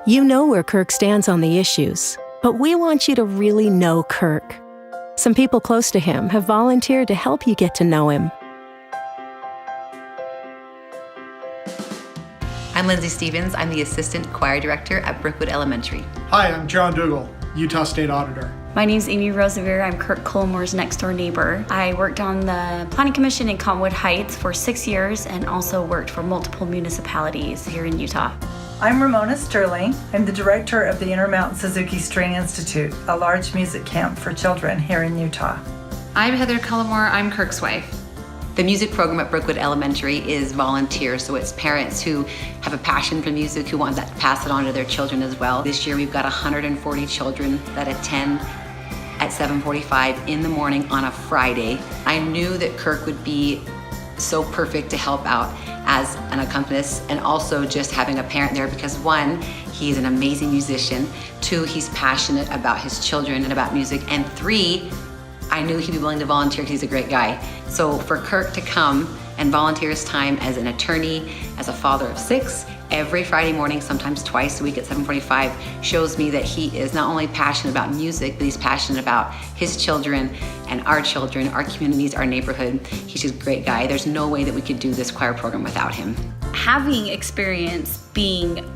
You know where Kirk stands on the issues, but we want you to really know Kirk. Some people close to him have volunteered to help you get to know him. I'm Lindsay Stevens. I'm the Assistant Choir Director at Brookwood Elementary. Hi, I'm John Dougal, Utah State Auditor. My name's Amy Rosevere. I'm Kirk Cullimore's next door neighbor. I worked on the Planning Commission in Cottonwood Heights for 6 years and also worked for multiple municipalities here in Utah. I'm Ramona Sterling. I'm the director of the Intermountain Suzuki String Institute, a large music camp for children here in Utah. I'm Heather Cullimore. I'm Kirk's wife. The music program at Brookwood Elementary is volunteer, so it's parents who have a passion for music who want that to pass it on to their children as well. This year we've got 140 children that attend at 7:45 in the morning on a Friday. I knew that Kirk would be so perfect to help out as an accompanist, and also just having a parent there because one, he's an amazing musician, two, he's passionate about his children and about music, and three, I knew he'd be willing to volunteer because he's a great guy. So for Kirk to come and volunteer his time as an attorney, as a father of 6, every Friday morning, sometimes twice a week at 7:45, shows me that he is not only passionate about music, but he's passionate about his children and our children, our communities, our neighborhood. He's just a great guy. There's no way that we could do this choir program without him. Having experience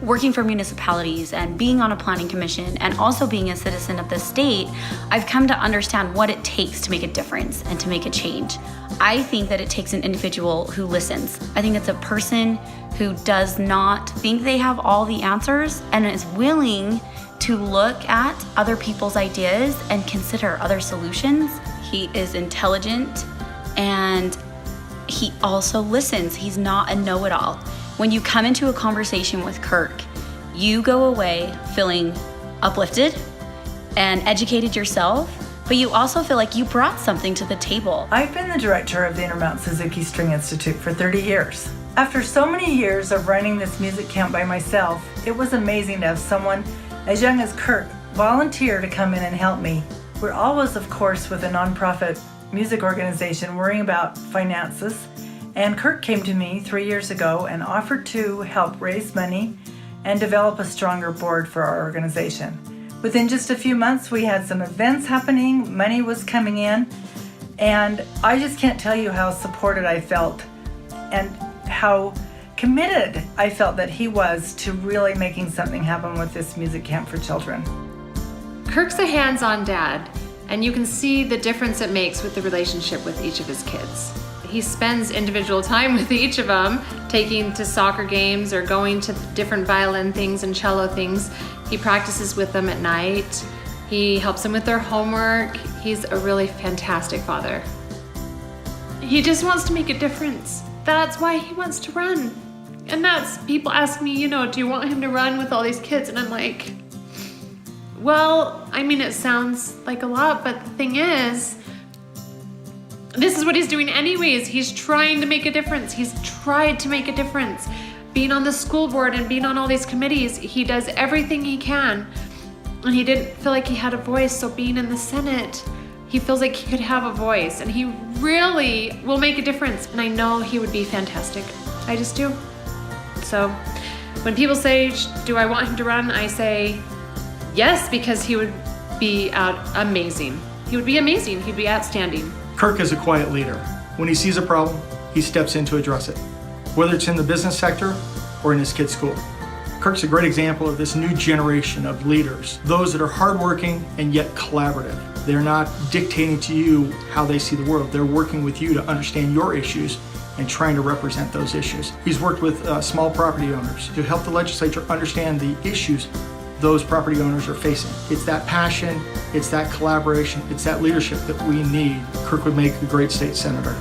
working for municipalities and being on a planning commission and also being a citizen of the state, I've come to understand what it takes to make a difference and to make a change. I think that it takes an individual who listens. I think it's a person who does not think they have all the answers and is willing to look at other people's ideas and consider other solutions. He is intelligent and he also listens. He's not a know-it-all. When you come into a conversation with Kirk, you go away feeling uplifted and educated yourself, but you also feel like you brought something to the table. I've been the director of the Intermountain Suzuki String Institute for 30 years. After so many years of running this music camp by myself, it was amazing to have someone as young as Kirk volunteer to come in and help me. We're always, of course, with a nonprofit music organization worrying about finances, and Kirk came to me 3 years ago and offered to help raise money and develop a stronger board for our organization. Within just a few months, we had some events happening, money was coming in, and I just can't tell you how supported I felt and how committed I felt that he was to really making something happen with this music camp for children. Kirk's a hands-on dad, and you can see the difference it makes with the relationship with each of his kids. He spends individual time with each of them, taking to soccer games or going to different violin things and cello things. He practices with them at night. He helps them with their homework. He's a really fantastic father. He just wants to make a difference. That's why he wants to run. And people ask me, do you want him to run with all these kids? And I'm like, well, it sounds like a lot, but the thing is, this is what he's doing anyways. He's trying to make a difference. He's tried to make a difference. Being on the school board and being on all these committees, he does everything he can. And he didn't feel like he had a voice, so being in the Senate, he feels like he could have a voice, and he really will make a difference. And I know he would be fantastic. I just do. So when people say, do I want him to run? I say yes, because he would be amazing. He would be amazing. He'd be outstanding. Kirk is a quiet leader. When he sees a problem, he steps in to address it, whether it's in the business sector or in his kid's school. Kirk's a great example of this new generation of leaders, those that are hardworking and yet collaborative. They're not dictating to you how they see the world. They're working with you to understand your issues and trying to represent those issues. He's worked with small property owners to help the legislature understand the issues those property owners are facing. It's that passion, it's that collaboration, it's that leadership that we need. Kirk would make a great state senator.